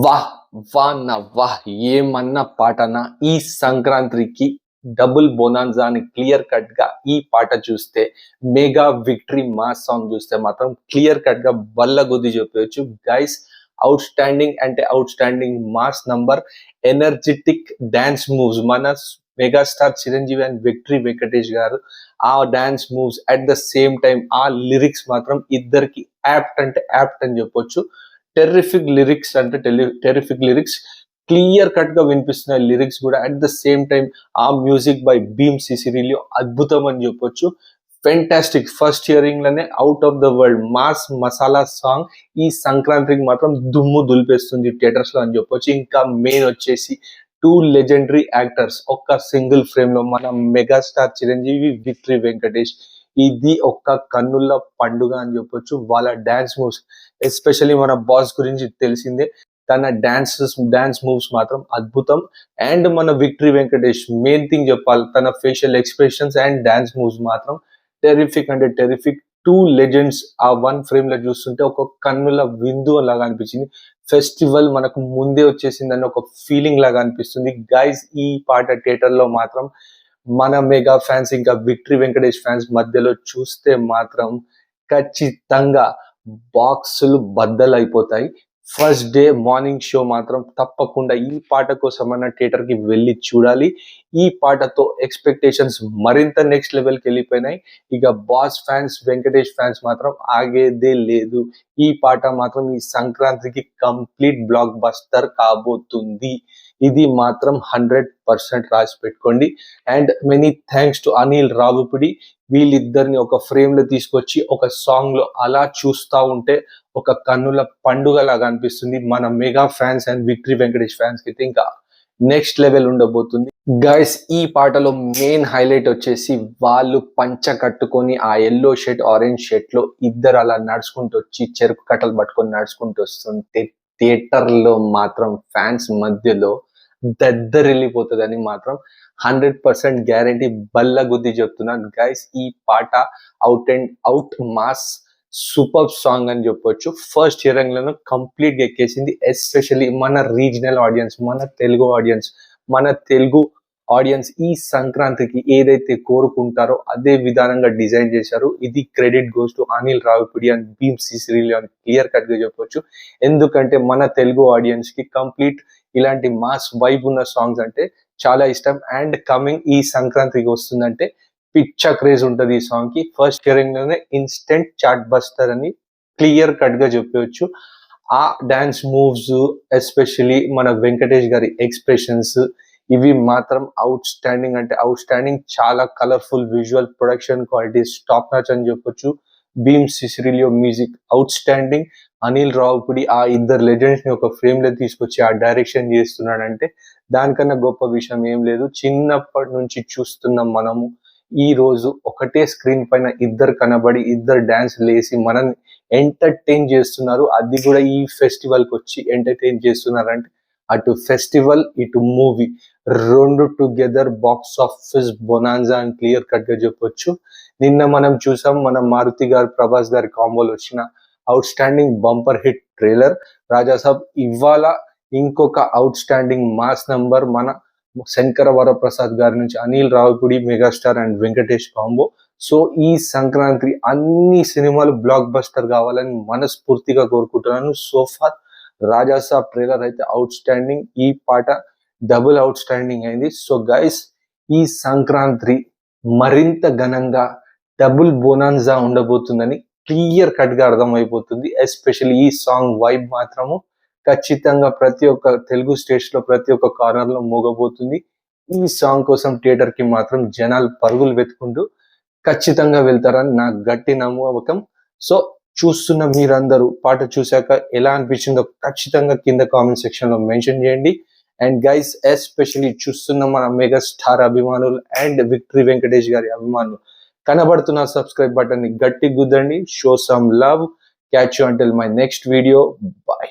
వాహ్! వాన వాహ్! ఏమన్నా పాటనా! ఈ సంక్రాంతికి డబుల్ బొనాన్జా అని క్లియర్ కట్‌గా ఈ పాట చూస్తే, 'మెగా విక్టరీ' మాస్ సాంగ్ చూస్తే మాత్రం క్లియర్ కట్‌గా బల్లగుద్ది చెప్పేయొచ్చు. గైస్ ఔట్‌స్టాండింగ్ అంటే outstanding mass number, energetic dance moves మన megastar Chiranjeevi and victory Venkatesh garu ఆ dance moves at the same time ఆ లిరిక్స్ మాత్రం ఇద్దరికి యాప్ట్ అంటే యాప్ట్ అని చెప్పొచ్చు. టెర్రిఫిక్ లిరిక్స్ అంటే టెర్రిఫిక్ లిరిక్స్ క్లియర్ కట్ గా వినిపిస్తున్నాయి. లిరిక్స్ కూడా అట్ ద సేమ్ టైం ఆ మ్యూజిక్ బై భీమ్ సిసిరిలియో అద్భుతం అని చెప్పొచ్చు. ఫెంటాస్టిక్ ఫస్ట్ హియరింగ్ లోనే out of the world mass masala song ఈ సంక్రాంతికి మాత్రం దుమ్ము దులిపేస్తుంది థియేటర్స్ లో అని చెప్పొచ్చు. ఇంకా మెయిన్ వచ్చేసి టూ లెజెండరీ యాక్టర్స్ ఒక్క సింగిల్ ఫ్రేమ్ లో మన మెగాస్టార్ చిరంజీవి, విక్టరీ వెంకటేష్. ఇది ఒక్క కన్నుల పండుగ అని చెప్పొచ్చు. వాళ్ళ డాన్స్ మూవ్స్ ఎస్పెషల్లీ మన బాస్ గురించి తెలిసిందే. తన డాన్స్ మూవ్స్ మాత్రం అద్భుతం. అండ్ మన విక్టరీ వెంకటేష్ మెయిన్ థింగ్ చెప్పాలి, తన facial expressions and dance moves మాత్రం టెరిఫిక్ అంటే టెరిఫిక్. టూ లెజెండ్స్ ఆ వన్ ఫ్రేమ్ లో చూస్తుంటే ఒక కన్నుల విందు లాగా అనిపించింది. ఫెస్టివల్ మనకు ముందే వచ్చేసిందని ఒక ఫీలింగ్ లాగా అనిపిస్తుంది. గైస్ ఈ పాట థియేటర్ లో మాత్రం మన మెగా ఫ్యాన్స్ ఇంకా విక్టరీ వెంకటేష్ ఫ్యాన్స్ మధ్యలో చూస్తే మాత్రం ఖచ్చితంగా బాక్సులు బద్దలైపోతాయి. ఫస్ట్ డే మార్నింగ్ షో మాత్రం తప్పకుండా ఈ పాట కోసమన్న థియేటర్ కి వెళ్ళి చూడాలి. ఈ పాటతో ఎక్స్పెక్టేషన్స్ మరింత నెక్స్ట్ లెవెల్ కి వెళ్ళిపోయినాయి. ఇక బాస్ ఫ్యాన్స్, వెంకటేష్ ఫ్యాన్స్ మాత్రం ఆగేదే లేదు. ఈ పాట మాత్రం ఈ సంక్రాంతికి కంప్లీట్ బ్లాక్ బస్టర్ కాబోతుంది. ఇది మాత్రం 100% రాసి పెట్టుకోండి. And many thanks to Anil Ravipudi. వీళ్ళిద్దరిని ఒక ఫ్రేమ్ లో తీసుకొచ్చి ఒక సాంగ్ లో అలా చూస్తా ఉంటే ఒక కన్నుల పండుగ లాగా అనిపిస్తుంది. మన mega fans and victory Venkatesh fans కి అయితే ఇంకా నెక్స్ట్ లెవెల్ ఉండబోతుంది. గైస్ ఈ పాటలో మెయిన్ హైలైట్ వచ్చేసి వాళ్ళు పంచ కట్టుకొని ఆ ఎల్లో షర్ట్, ఆరెంజ్ షర్ట్ లో ఇద్దరు అలా నడుచుకుంటూ వచ్చి చెరుకు కట్టలు పట్టుకొని నడుచుకుంటూ వస్తుంటే థియేటర్ లో మాత్రం ఫ్యాన్స్ మధ్యలో దద్దరిల్లిపోతుందని మాత్రం 100% గ్యారంటీ బల్ల గుద్ది చెప్తున్నాను. గైస్ ఈ పాట out and out mass super song అని చెప్పొచ్చు. ఫస్ట్ హియరింగ్ లోనే కంప్లీట్ గా ఎక్కేసింది. ఎస్పెషల్లీ మన రీజనల్ ఆడియన్స్, మన తెలుగు ఆడియన్స్ ఈ సంక్రాంతికి ఏదైతే కోరుకుంటారో అదే విధానంగా డిజైన్ చేశారు. ఇది credit goes to Anil Ravipudi and Bheem Ceciroleo అని క్లియర్ కట్ గా చెప్పొచ్చు. ఎందుకంటే మన తెలుగు ఆడియన్స్ కి కంప్లీట్ ఇలాంటి మాస్ వైబ్ ఉన్న సాంగ్స్ అంటే చాలా ఇష్టం. అండ్ కమింగ్ ఈ సంక్రాంతికి వస్తుందంటే పిచ్చ క్రేజ్ ఉంటది ఈ సాంగ్ కి. ఫస్ట్ హియరింగ్ లోనే ఇన్స్టెంట్ చాట్ బస్టర్ అని క్లియర్ కట్ గా చెప్పవచ్చు. ఆ డాన్స్ మూవ్స్ ఎస్పెషల్లీ మన వెంకటేష్ గారి ఎక్స్ప్రెషన్స్ ఇవి మాత్రం అవుట్ స్టాండింగ్ అంటే అవుట్ స్టాండింగ్. చాలా colourful visual production qualities top notch అని చెప్పొచ్చు. Bheem Ceciroleo music outstanding. Anil Ravipudi ఆ ఇద్దరు లెజెండ్స్ ని ఒక ఫ్రేమ్ లో తీసుకొచ్చి ఆ డైరెక్షన్ చేస్తున్నాడంటే దానికన్నా గొప్ప విషయం ఏం లేదు. చిన్నప్పటి నుంచి చూస్తున్న మనము ఈ రోజు ఒకటే స్క్రీన్ పైన ఇద్దరు కనబడి ఇద్దరు డాన్స్ లేసి మనల్ని ఎంటర్టైన్ చేస్తున్నారు. అది కూడా ఈ ఫెస్టివల్ కి వచ్చి ఎంటర్టైన్ చేస్తున్నారంటే అటు ఫెస్టివల్ ఇటు మూవీ రెండు టుగెదర్ బాక్స్ ఆఫీస్ బొనాన్జా అని క్లియర్ కట్ గా చెప్పొచ్చు. నిన్న మనం చూసాం మన మారుతి గారు, ప్రభాస్ గారి కాంబోలో వచ్చిన outstanding bumper hit trailer Rajasaab. ఇవాళ ఇంకొక అవుట్ స్టాండింగ్ మాస్ నంబర్ మన శంకర వరప్రసాద్ గారి నుంచి Anil Ravipudi, megastar and Venkatesh combo. So ఈ సంక్రాంతి అన్ని సినిమాలు బ్లాక్ బస్టర్ కావాలని మనస్ఫూర్తిగా కోరుకుంటున్నాను. సో ఫార్ రాజాసాబ్ ట్రైలర్ అయితే అవుట్ స్టాండింగ్, ఈ పాట డబుల్ అవుట్ స్టాండింగ్ అయింది. సో గైస్ ఈ సంక్రాంతి మరింత ఘనంగా డబుల్ బోనాన్జా ఉండబోతుందని క్లియర్ కట్ గా అర్థమైపోతుంది. ఎస్పెషల్లీ ఈ సాంగ్ వైబ్ మాత్రము ఖచ్చితంగా ప్రతి ఒక్క తెలుగు స్టేట్స్ లో ప్రతి ఒక్క కార్నర్ లో మోగబోతుంది. ఈ సాంగ్ కోసం థియేటర్ కి మాత్రం జనాలు పరుగులు వెతుకుంటూ ఖచ్చితంగా వెళ్తారని నా గట్టి నమ్మకం. సో చూస్తున్న మీరందరూ పాట చూశాక ఎలా అనిపించిందో ఖచ్చితంగా కింద కామెంట్ సెక్షన్ లో మెన్షన్ చేయండి. అండ్ గైస్ ఎస్పెషల్లీ చూస్తున్న మన మెగా స్టార్ అభిమానులు అండ్ విక్టరీ వెంకటేష్ గారి అభిమానులు కనబడుతున్న సబ్స్క్రైబ్ బటన్ ని గట్టి గుద్దండి. Show some love. Catch you until my next video. Bye.